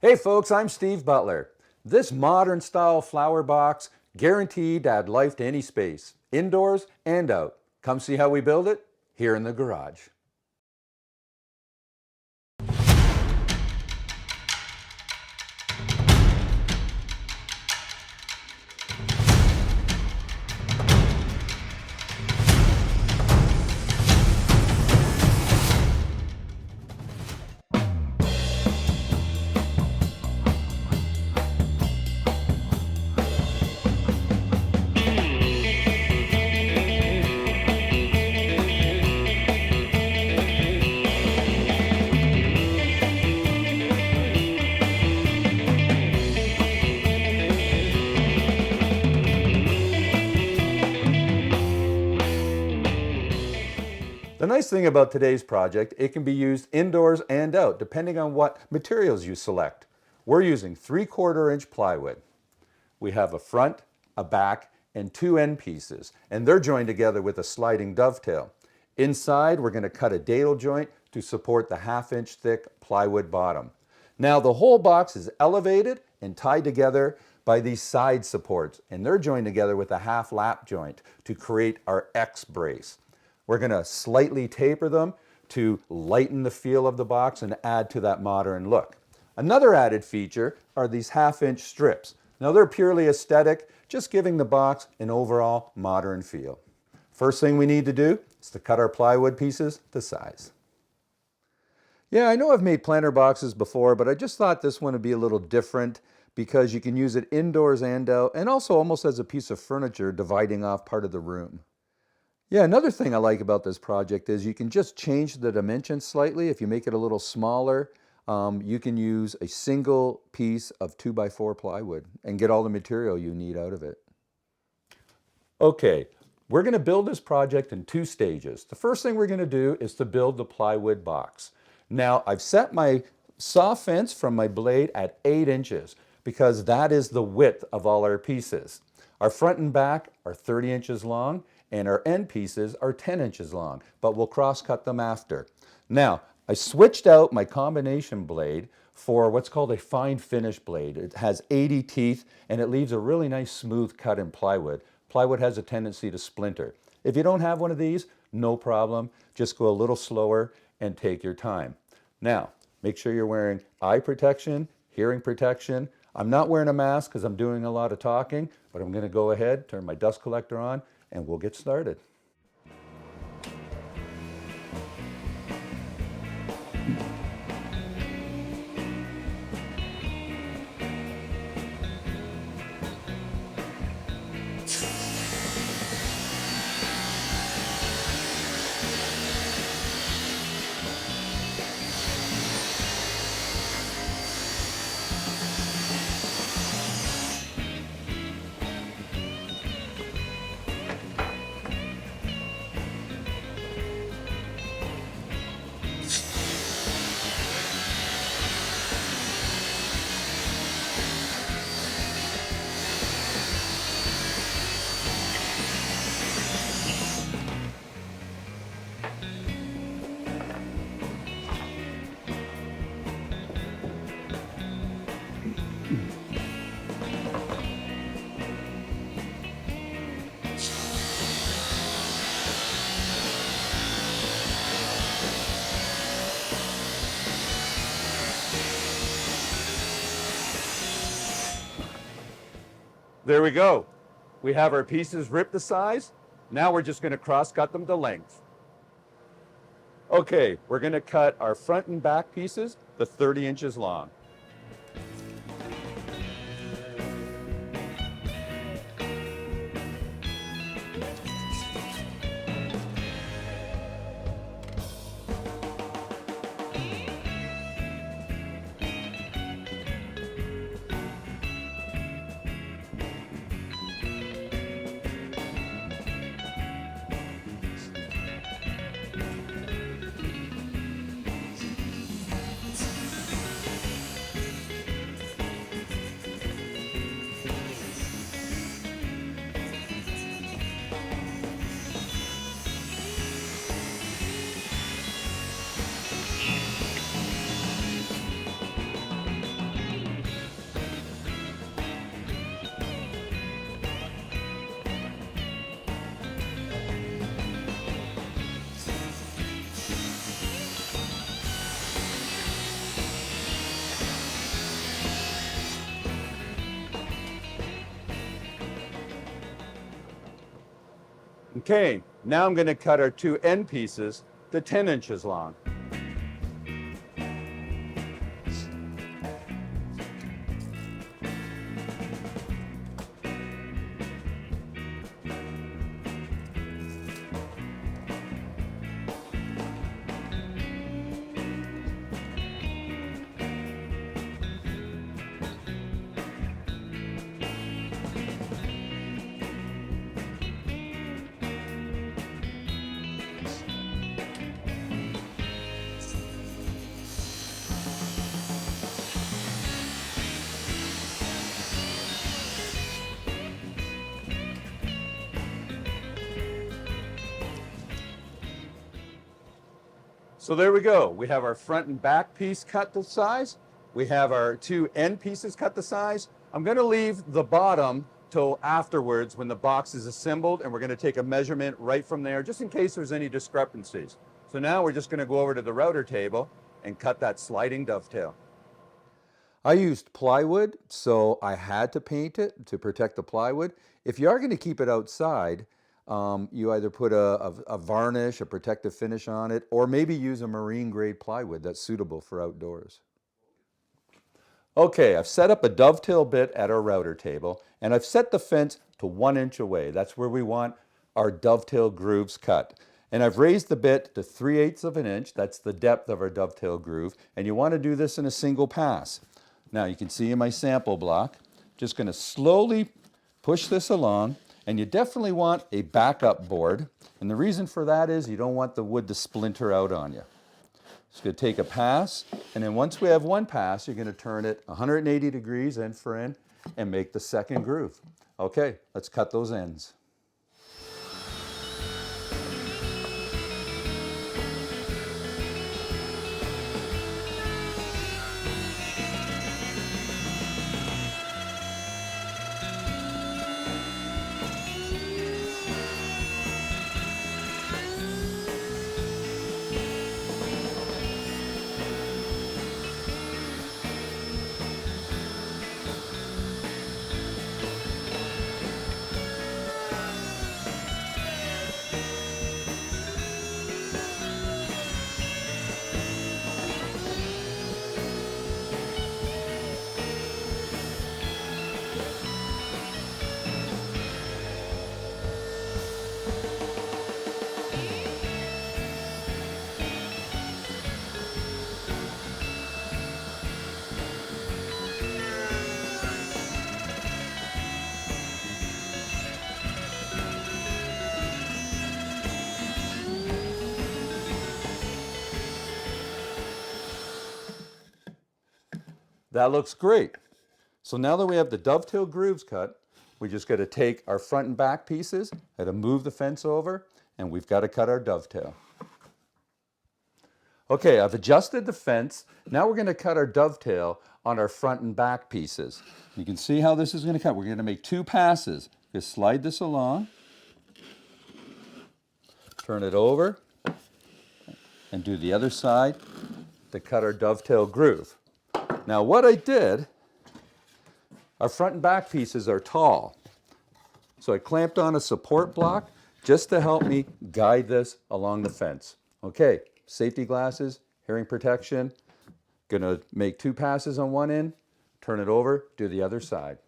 Hey folks, I'm Steve Butler. This modern style flower box guaranteed to add life to any space, indoors and out. Come see how we build it here in the garage. The nice thing about today's project, it can be used indoors and out, depending on what materials you select. We're using 3/4 inch plywood. We have a front, a back, and two end pieces, and they're joined together with a sliding dovetail. Inside, we're going to cut a dado joint to support the 1/2 inch thick plywood bottom. Now, the whole box is elevated and tied together by these side supports, and they're joined together with a 1/2 lap joint to create our X brace. We're going to slightly taper them to lighten the feel of the box and add to that modern look. Another added feature are these 1/2 inch strips. Now they're purely aesthetic, just giving the box an overall modern feel. First thing we need to do is to cut our plywood pieces to size. Yeah, I know I've made planter boxes before, but I just thought this one would be a little different because you can use it indoors and out, and also almost as a piece of furniture dividing off part of the room. Yeah, another thing I like about this project is you can just change the dimensions slightly. If you make it a little smaller, you can use a single piece of 2x4 plywood and get all the material you need out of it. Okay, we're going to build this project in 2 stages. The first thing we're going to do is to build the plywood box. Now, I've set my saw fence from my blade at 8 inches because that is the width of all our pieces. Our front and back are 30 inches long, and our end pieces are 10 inches long, but we'll cross-cut them after. Now, I switched out my combination blade for what's called a fine finish blade. It has 80 teeth, and it leaves a really nice smooth cut in plywood. Plywood has a tendency to splinter. If you don't have one of these, no problem. Just go a little slower and take your time. Now, make sure you're wearing eye protection, hearing protection. I'm not wearing a mask because I'm doing a lot of talking, but I'm going to go ahead, turn my dust collector on, and we'll get started. There we go. We have our pieces ripped to size. Now we're just going to cross-cut them to length. Okay, we're going to cut our front and back pieces to 30 inches long. Okay, now I'm going to cut our two end pieces to 10 inches long. So there we go. We have our front and back piece cut to size. We have our two end pieces cut to size. I'm going to leave the bottom till afterwards when the box is assembled, and we're going to take a measurement right from there just in case there's any discrepancies. So now we're just going to go over to the router table and cut that sliding dovetail. I used plywood, so I had to paint it to protect the plywood. If you are going to keep it outside, you either put a varnish, a protective finish on it, or maybe use a marine grade plywood that's suitable for outdoors. Okay, I've set up a dovetail bit at our router table, and I've set the fence to 1 inch away. That's where we want our dovetail grooves cut. And I've raised the bit to 3/8 of an inch. That's the depth of our dovetail groove. And you want to do this in a single pass. Now you can see in my sample block, just going to slowly push this along. And you definitely want a backup board. And the reason for that is you don't want the wood to splinter out on you. Just going to take a pass, and then once we have one pass, you're going to turn it 180 degrees end for end and make the second groove. Okay, let's cut those ends. That looks great. So now that we have the dovetail grooves cut, we just got to take our front and back pieces, got to move the fence over, and we've got to cut our dovetail. Okay, I've adjusted the fence. Now we're going to cut our dovetail on our front and back pieces. You can see how this is going to cut. We're going to make 2 passes. Just slide this along, turn it over, and do the other side to cut our dovetail groove. Now what I did, our front and back pieces are tall. So I clamped on a support block just to help me guide this along the fence. Okay, safety glasses, hearing protection. Gonna make 2 passes on one end, turn it over, do the other side.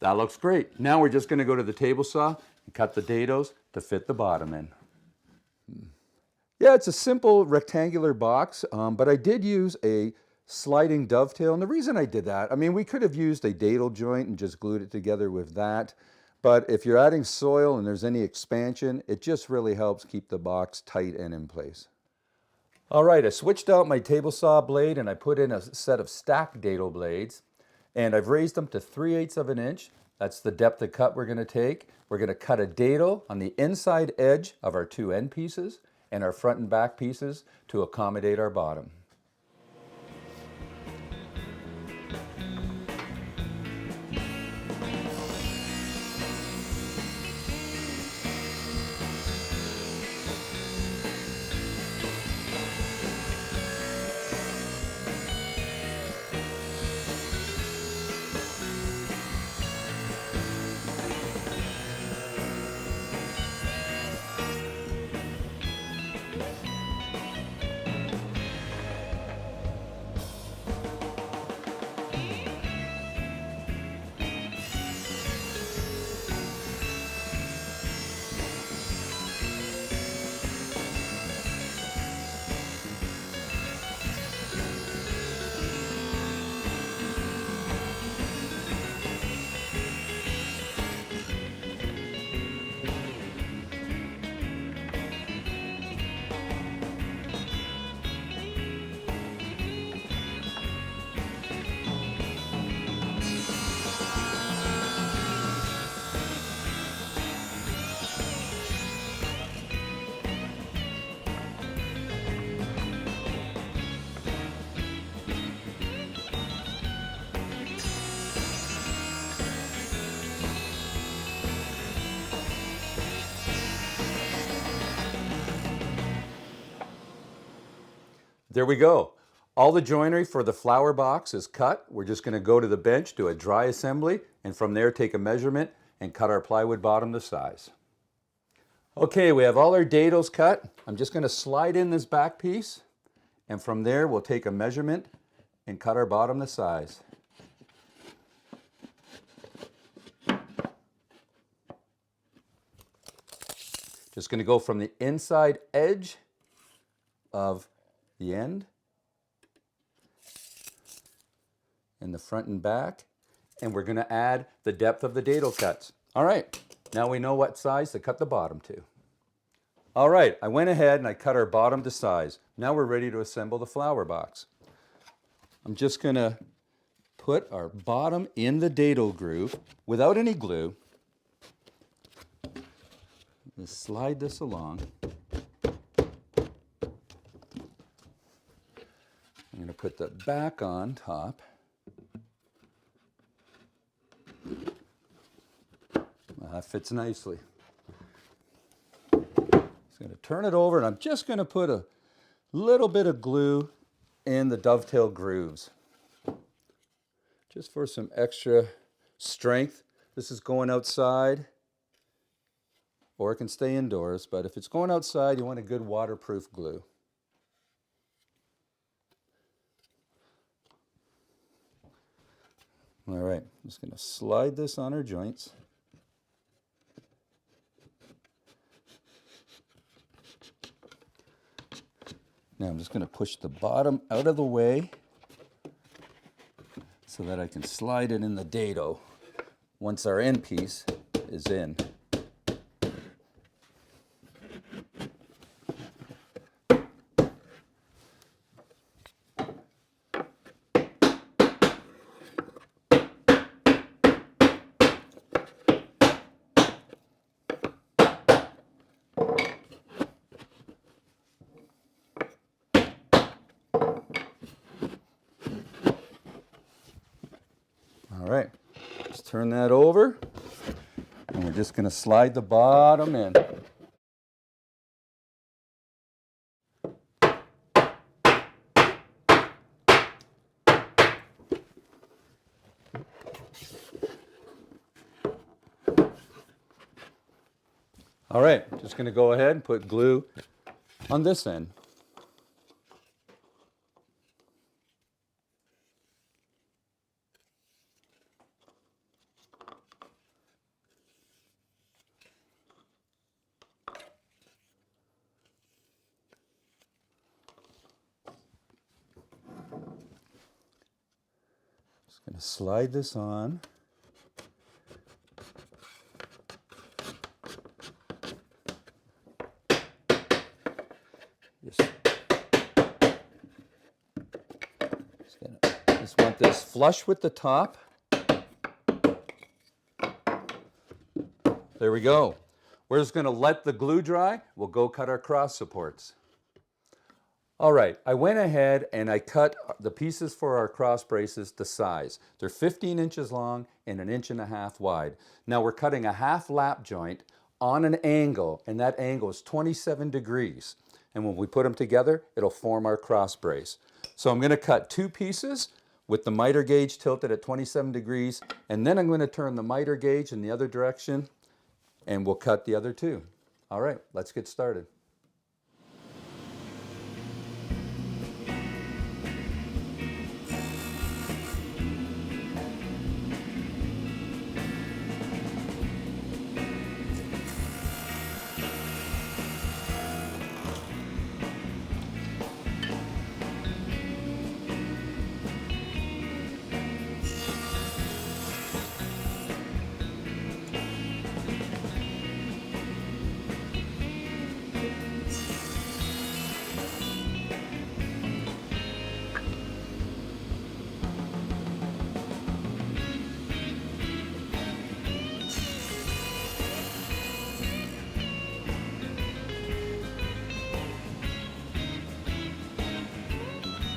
That looks great. Now we're just going to go to the table saw and cut the dados to fit the bottom in. Yeah, it's a simple rectangular box, but I did use a sliding dovetail. And the reason I did that, I mean, we could have used a dado joint and just glued it together with that. But if you're adding soil and there's any expansion, it just really helps keep the box tight and in place. All right, I switched out my table saw blade and I put in a set of stacked dado blades. And I've raised them to 3/8 of an inch. That's the depth of cut we're going to take. We're going to cut a dado on the inside edge of our two end pieces and our front and back pieces to accommodate our bottom. There we go. All the joinery for the flower box is cut. We're just going to go to the bench, do a dry assembly, and from there take a measurement and cut our plywood bottom to size. Okay, we have all our dados cut. I'm just going to slide in this back piece, and from there we'll take a measurement and cut our bottom to size. Just going to go from the inside edge of the end and the front and back, and we're going to add the depth of the dado cuts. All right, now we know what size to cut the bottom to. All right, I went ahead and I cut our bottom to size. Now we're ready to assemble the flower box. I'm just going to put our bottom in the dado groove without any glue. Just slide this along. I'm going to put the back on top. Well, that fits nicely. Just going to turn it over, and I'm just going to put a little bit of glue in the dovetail grooves, just for some extra strength. This is going outside, or it can stay indoors, but if it's going outside, you want a good waterproof glue. All right, I'm just going to slide this on our joints. Now I'm just going to push the bottom out of the way so that I can slide it in the dado once our end piece is in. All right, let's turn that over, and we're just going to slide the bottom in. All right, just going to go ahead and put glue on this end. Going to slide this on. Just want this flush with the top. There we go. We're just going to let the glue dry. We'll go cut our cross supports. All right, I went ahead and I cut the pieces for our cross braces to size. They're 15 inches long and 1.5 inches wide. Now we're cutting a half lap joint on an angle, and that angle is 27 degrees. And when we put them together, it'll form our cross brace. So I'm going to cut 2 pieces with the miter gauge tilted at 27 degrees, and then I'm going to turn the miter gauge in the other direction, and we'll cut the other 2. All right, let's get started.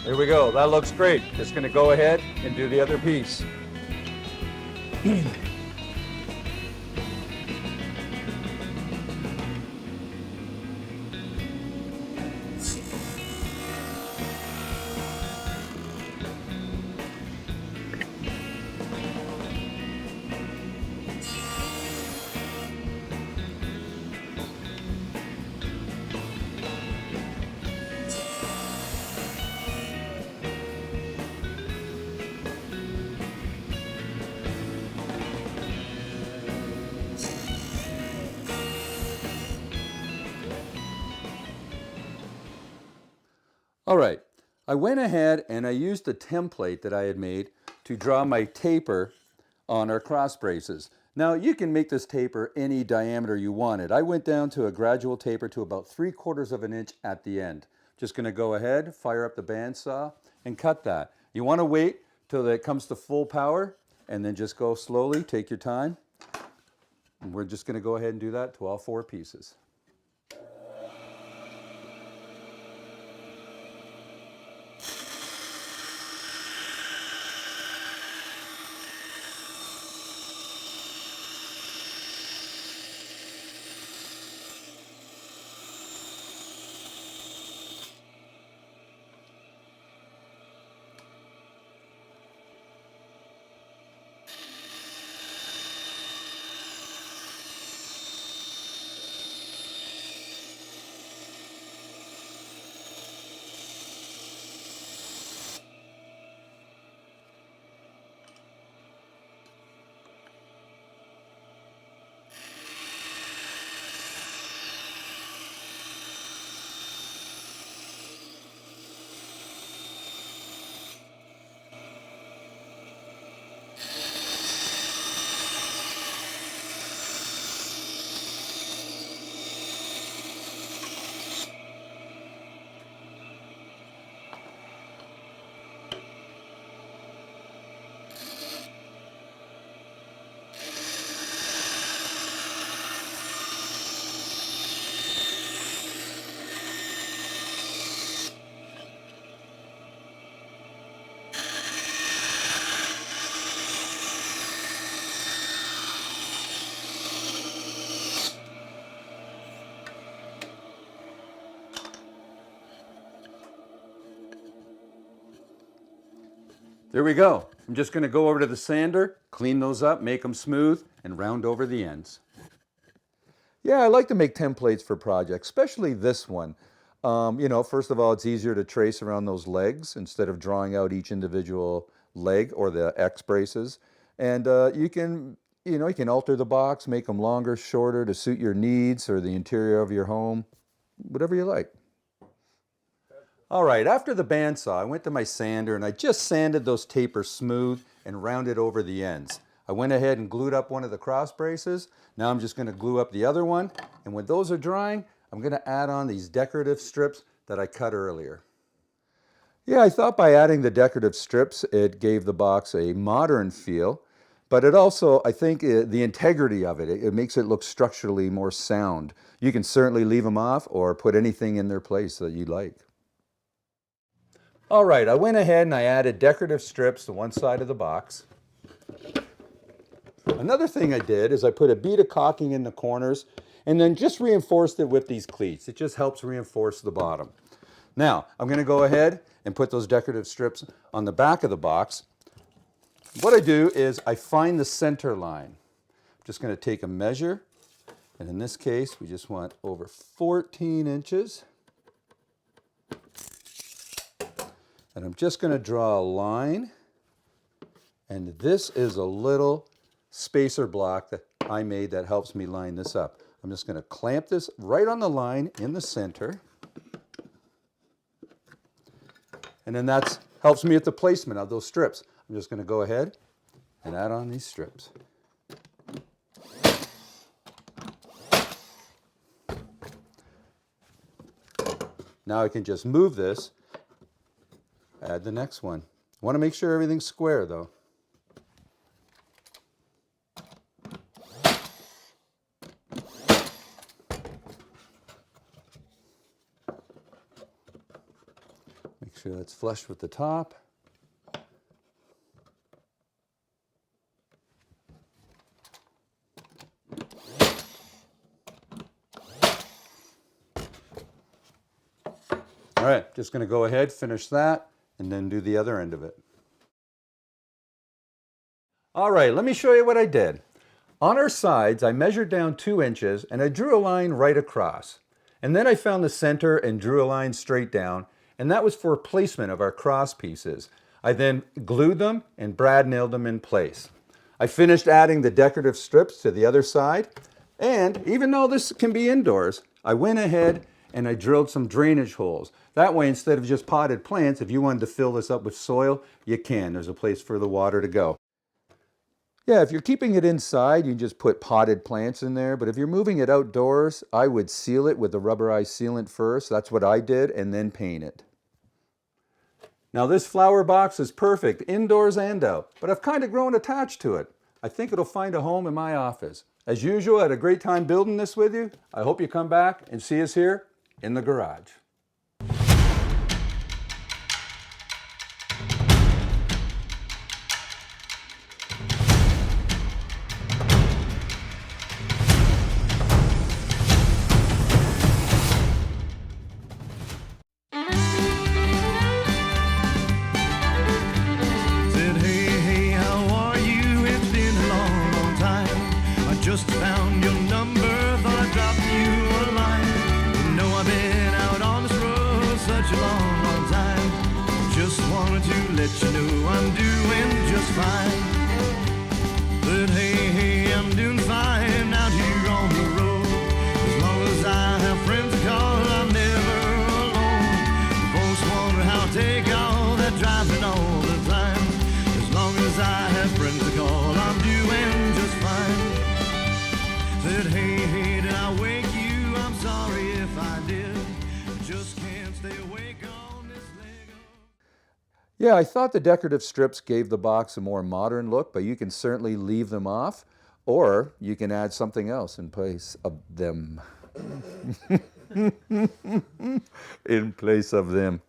Here we go. That looks great. Just going to go ahead and do the other piece. All right, I went ahead and I used a template that I had made to draw my taper on our cross braces. Now you can make this taper any diameter you wanted. I went down to a gradual taper to about 3/4 of an inch at the end. Just going to go ahead, fire up the bandsaw, and cut that. You want to wait till it comes to full power, and then just go slowly, take your time. And we're just going to go ahead and do that to all 4 pieces. There we go. I'm just going to go over to the sander, clean those up, make them smooth, and round over the ends. Yeah, I like to make templates for projects, especially this one. You know, first of all, it's easier to trace around those legs instead of drawing out each individual leg or the X braces. And you can alter the box, make them longer, shorter to suit your needs or the interior of your home, whatever you like. All right, after the bandsaw, I went to my sander and I just sanded those tapers smooth and rounded over the ends. I went ahead and glued up one of the cross braces. Now I'm just going to glue up the other one, and when those are drying, I'm going to add on these decorative strips that I cut earlier. Yeah, I thought by adding the decorative strips, it gave the box a modern feel, but it also, I think, the integrity of it makes it look structurally more sound. You can certainly leave them off or put anything in their place that you like. All right, I went ahead and I added decorative strips to one side of the box. Another thing I did is I put a bead of caulking in the corners and then just reinforced it with these cleats. It just helps reinforce the bottom. Now, I'm going to go ahead and put those decorative strips on the back of the box. What I do is I find the center line. I'm just going to take a measure, and in this case, we just want over 14 inches. And I'm just going to draw a line, and this is a little spacer block that I made that helps me line this up. I'm just going to clamp this right on the line in the center. And then that helps me at the placement of those strips. I'm just going to go ahead and add on these strips. Now I can just move this, add the next one. I want to make sure everything's square though. Make sure that's flush with the top. All right, just going to go ahead, finish that, and then do the other end of it. All right, let me show you what I did. On our sides, I measured down 2 inches and I drew a line right across. And then I found the center and drew a line straight down, and that was for placement of our cross pieces. I then glued them and brad nailed them in place. I finished adding the decorative strips to the other side, and even though this can be indoors, I went ahead and I drilled some drainage holes. That way, instead of just potted plants, if you wanted to fill this up with soil, you can. There's a place for the water to go. Yeah, if you're keeping it inside, you just put potted plants in there. But if you're moving it outdoors, I would seal it with the rubberized sealant first. That's what I did, and then paint it. Now this flower box is perfect indoors and out, but I've kind of grown attached to it. I think it'll find a home in my office. As usual, I had a great time building this with you. I hope you come back and see us here in the garage. Just found your number, thought I'd drop you a line. You know I've been out on this road such a long, long time. Just wanted to let you know I'm doing just fine. But hey, I'm doing fine out here on the road. As long as I have friends to call, I'm never alone. Folks wonder how I take all that driving all the time. As long as I have friends to call, I'm doing just fine. Said, hey, did I wake you? I'm sorry if I did. Just can't stay awake on this Lego. Yeah, I thought the decorative strips gave the box a more modern look, but you can certainly leave them off, or you can add something else in place of them. In place of them.